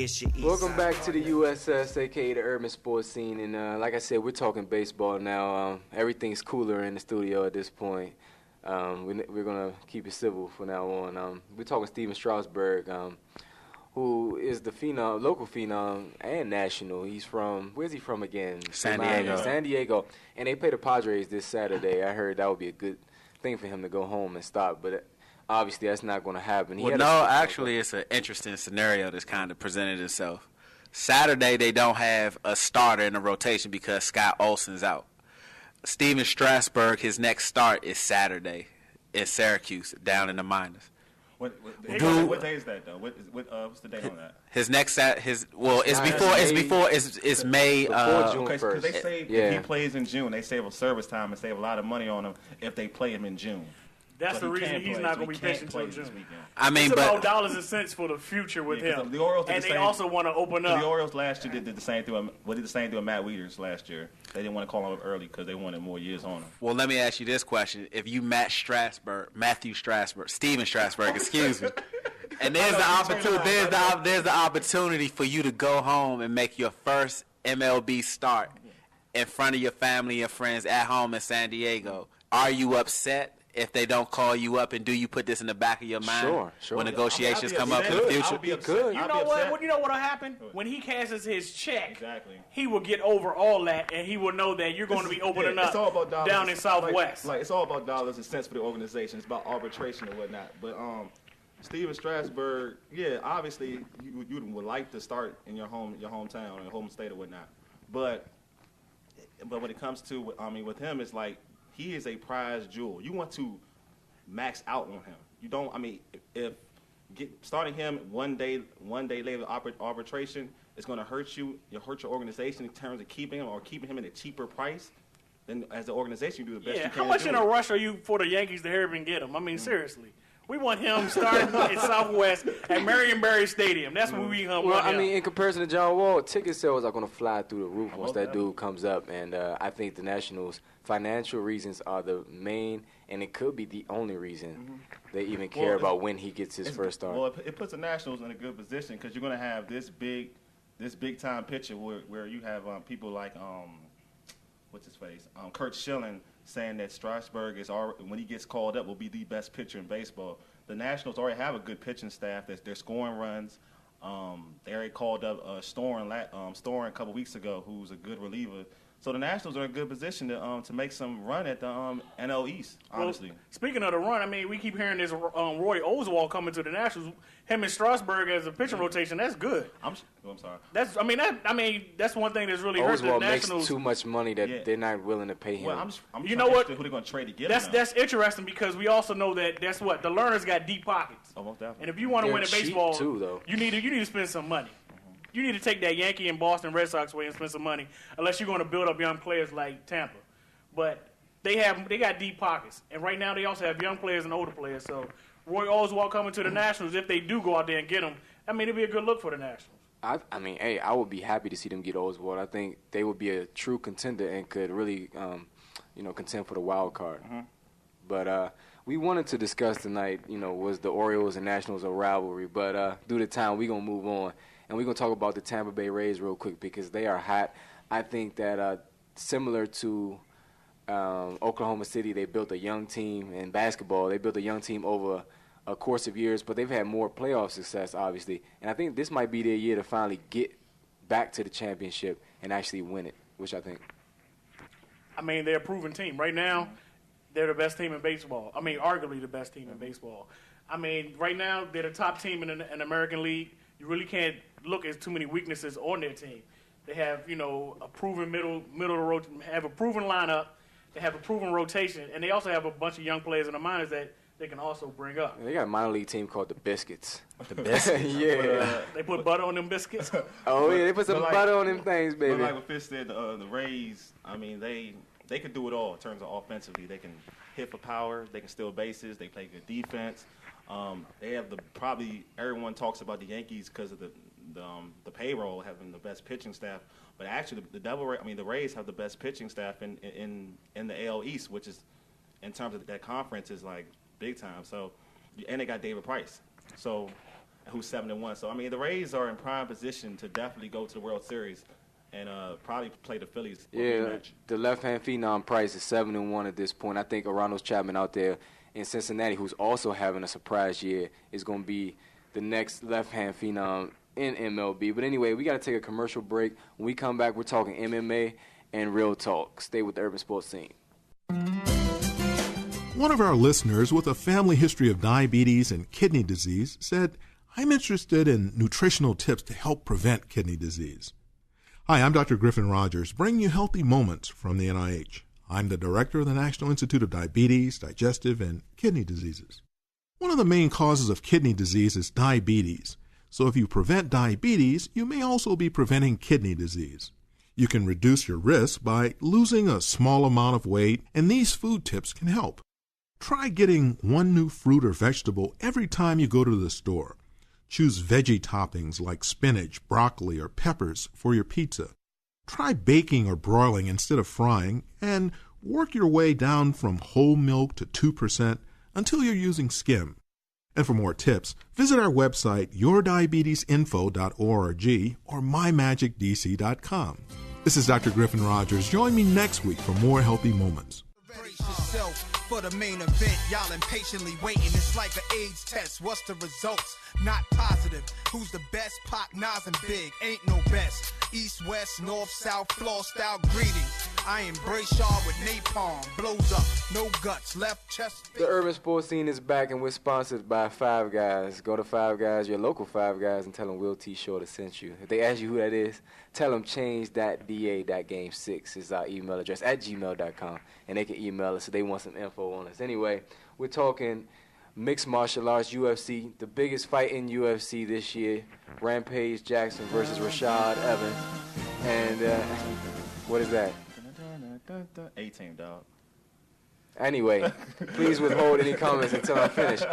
It's your East Welcome Side back to the Partner. USS, aka the Urban Sports Scene, and like I said, we're talking baseball now. Everything's cooler in the studio at this point. We're gonna keep it civil from now on. We're talking Steven Strasburg, who is the phenom, local phenom and national. He's from, where's he from again? San Diego. San Diego, and they play the Padres this Saturday. I heard that would be a good thing for him to go home and stop, but obviously that's not going to happen. Well, no, actually, it's an interesting scenario that's kind of presented itself. Saturday, they don't have a starter in the rotation because Scott Olsen's out. Steven Strasburg, his next start is Saturday in Syracuse, down in the minors. What day is that though? What's the date on that? His next it's May. Before June Because 1st. they say if he plays in June, they save a service time and save a lot of money on him if they play him in June. That's So the he reason can't he's play, not so going he to be can't pitching play until this June. weekend. I mean, It's but about dollars and cents for the future with Yeah, 'cause him. the Orioles did And the they same- also want to open The up. Orioles last year did the same thing. Did the same thing with Matt Wieters last year. They didn't want to call him up early because they wanted more years on him. well, let me ask you this question: if you Steven Strasburg, excuse me, and there's the opportunity for you to go home and make your first MLB start in front of your family and friends at home in San Diego, are you upset if they don't call you up, and do you put this in the back of your mind Sure. when negotiations I'll be come up in upset. the future? I'll be upset. could. You I'll know be upset. what? You know what'll happen when he cashes his check. Exactly. He will get over all that, and he will know that you're going to be opening It's all up about dollars. down in Southwest. Like it's all about dollars and cents for the organization. It's about arbitration and whatnot. But Steven Strasburg, yeah, obviously you would like to start in your hometown, or your home state or whatnot. But when it comes to with him, it's like he is a prize jewel. You want to max out on him. You don't. If starting him one day later arbitration is going to hurt you. You'll hurt your organization in terms of keeping him at a cheaper price. Then as an organization, you do the best you can. How much do. in a rush are you for the Yankees to hurry and get him? I mean, seriously. We want him starting in Southwest at Marionberry Stadium. That's what we want Well, him. in comparison to John Wall, ticket sales are going to fly through the roof once that dude comes up. And I think the Nationals' financial reasons are the main, and it could be the only reason they even care about when he gets his first start. Well, it puts the Nationals in a good position because you're going to have this big time pitcher where you have people like what's his face, Kurt Schilling, saying that Strasburg when he gets called up, will be the best pitcher in baseball. The Nationals already have a good pitching staff. They're scoring runs. They already called up Storen a couple weeks ago, who's a good reliever. So the Nationals are in a good position to make some run at the NL East, honestly. Well, speaking of the run, we keep hearing this Roy Oswalt coming to the Nationals. Him and Strasburg as a pitching rotation, that's good. I'm sorry. That's one thing that's really hurt the Oswald makes Nationals. too much money that Yeah. they're not willing to pay him. Well, I'm You know what? Who they're going to trade to get him now. That's interesting because we also know that the Lerners got deep pockets. Oh, most definitely. And if you want to They're win in cheap, baseball, too, though. you need to spend some money. You need to take that Yankee and Boston Red Sox way and spend some money, unless you're going to build up young players like Tampa. But they got deep pockets, and right now they also have young players and older players. So Roy Oswalt coming to the Nationals, if they do go out there and get him, it'd be a good look for the Nationals. I would be happy to see them get Oswald. I think they would be a true contender and could really, contend for the wild card. But we wanted to discuss tonight, was the Orioles and Nationals a rivalry? But due to time, we're going to move on. And we're going to talk about the Tampa Bay Rays real quick because they are hot. I think that similar to Oklahoma City, they built a young team in basketball. They built a young team over a course of years, but they've had more playoff success, obviously. And I think this might be their year to finally get back to the championship and actually win it, which I think. They're a proven team. Right now, they're the best team in baseball. Arguably the best team in baseball. Right now, they're the top team in the American League. You really can't look at too many weaknesses on their team. They have, a proven have a proven lineup. They have a proven rotation, and they also have a bunch of young players in the minors that they can also bring up. They got a minor league team called the Biscuits. The Biscuits? Yeah. They put butter on them biscuits. Oh, yeah, they put some butter on them things, baby. But like what Fitz said, the Rays, they could do it all in terms of offensively. They can hit for power. They can steal bases. They play good defense. They have everyone talks about the Yankees because of the payroll having the best pitching staff, but actually the Rays have the best pitching staff in the AL East, which is in terms of that conference is like big time. So, and they got David Price. So, who's 7-1. So I mean, the Rays are in prime position to definitely go to the World Series and probably play the Phillies. Yeah, the left-hand phenom Price is 7-1 at this point. I think Aroldis Chapman out there in Cincinnati, who's also having a surprise year, is going to be the next left-hand phenom in MLB. But anyway, we got to take a commercial break. When we come back, we're talking MMA and real talk. Stay with the Urban Sports Scene. One of our listeners with a family history of diabetes and kidney disease said, "I'm interested in nutritional tips to help prevent kidney disease." Hi, I'm Dr. Griffin Rogers, bringing you healthy moments from the NIH. I'm the director of the National Institute of Diabetes, Digestive, and Kidney Diseases. One of the main causes of kidney disease is diabetes. So if you prevent diabetes, you may also be preventing kidney disease. You can reduce your risk by losing a small amount of weight, and these food tips can help. Try getting one new fruit or vegetable every time you go to the store. Choose veggie toppings like spinach, broccoli, or peppers for your pizza. Try baking or broiling instead of frying, and work your way down from whole milk to 2% until you're using skim. And for more tips, visit our website, yourdiabetesinfo.org or mymagicdc.com. This is Dr. Griffin Rogers. Join me next week for more healthy moments. Brace yourself for the main event. Y'all impatiently waiting. It's like an AIDS test. What's the results? Not positive. Who's the best? Pac, Nas, and Big. Ain't no best. East, west, north, south, floor style greetings. I embrace y'all with napalm. Blows up, no guts, left chest. The Urban Sports Scene is back, and we're sponsored by Five Guys. Go to Five Guys, your local Five Guys, and tell them Will T. Shorter sent you. If they ask you who that is, tell them change.da.game6 is our email address at gmail.com, and they can email us if they want some info on us. Anyway, we're talking mixed martial arts, UFC, the biggest fight in UFC this year, Rampage Jackson versus Rashad Evans. And what is that? 18, dog. Anyway, please withhold any comments until I'm finished.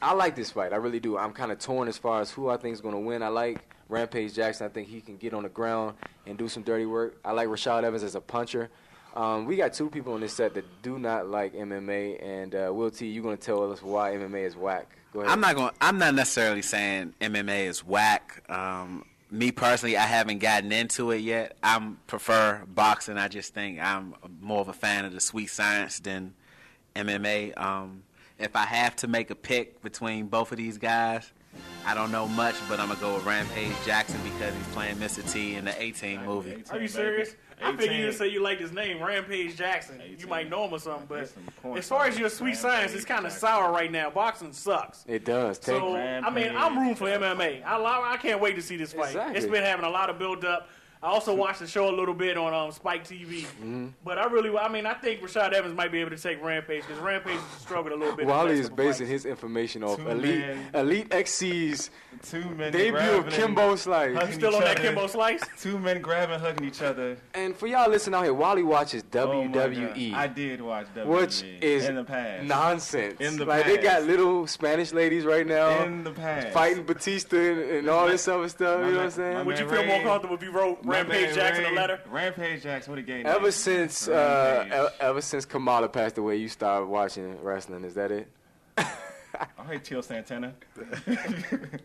I like this fight. I really do. I'm kind of torn as far as who I think is going to win. I like Rampage Jackson. I think he can get on the ground and do some dirty work. I like Rashad Evans as a puncher. We got two people on this set that do not like MMA, and Will T, you're going to tell us why MMA is whack. Go ahead. I'm not necessarily saying MMA is whack. Me personally, I haven't gotten into it yet. I prefer boxing. I just think I'm more of a fan of the sweet science than MMA. If I have to make a pick between both of these guys, I don't know much, but I'm going to go with Rampage Jackson because he's playing Mr. T in the 18 movie. 18, are you serious? I figured you would say you like his name, Rampage Jackson. 18. You might know him or something, but as far as your sweet science, it's kind of sour right now. Boxing sucks. It does. So, I mean, I'm rooting for MMA. I can't wait to see this fight. Exactly. It's been having a lot of build-up. I also watched the show a little bit on Spike TV. Mm-hmm. But I think Rashad Evans might be able to take Rampage because Rampage struggled a little bit. Wally is basing his information off Elite XC's debut of Kimbo Slice. You still on that Kimbo Slice? Two men grabbing, hugging each other. And for y'all listening out here, Wally watches WWE. I did watch WWE. Which is in the past. Nonsense. In the past. They got little Spanish ladies right now. In the past. Fighting Batista and all this other stuff. You know what I'm saying? Would you feel more comfortable if you wrote Rampage Jackson a letter? Rampage Jackson, what a gay name. Ever since Kamala passed away, you started watching wrestling. Is that it? I hate Teal Santana.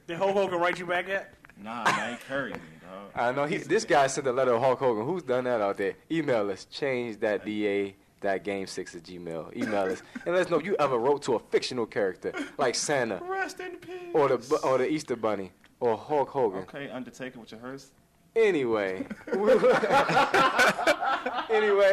Did Hulk Hogan write you back yet? Nah, man, he carried me, dog. I know. This guy sent a letter to Hulk Hogan. Who's done that out there? Email us. change.da.game6@gmail. Email us and let us know if you ever wrote to a fictional character like Santa, Rest in peace, or the Easter Bunny, or Hulk Hogan. Okay, Undertaker with your hearse. Anyway,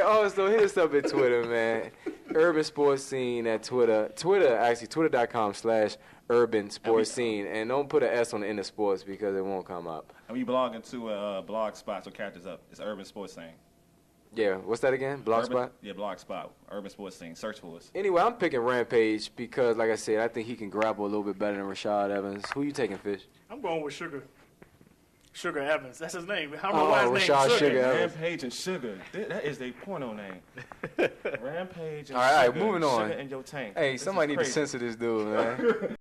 also hit us up at Twitter, man. Urban Sports Scene at Twitter. Twitter.com/Urban Sports Scene. And don't put an S on the end of sports because it won't come up. And we belong into a blog spot, so characters up. It's Urban Sports Scene. Yeah, what's that again? Blogspot? Yeah, Blogspot. Urban Sports Scene. Search for us. Anyway, I'm picking Rampage because, like I said, I think he can grapple a little bit better than Rashad Evans. Who you taking, Fish? I'm going with Sugar Evans. That's his name. I don't know why his name is Sugar Evans. Rampage and Sugar. That is their porno name. Rampage and Sugar. All right, moving on. Sugar in your tank. Hey, somebody need to censor this dude, man.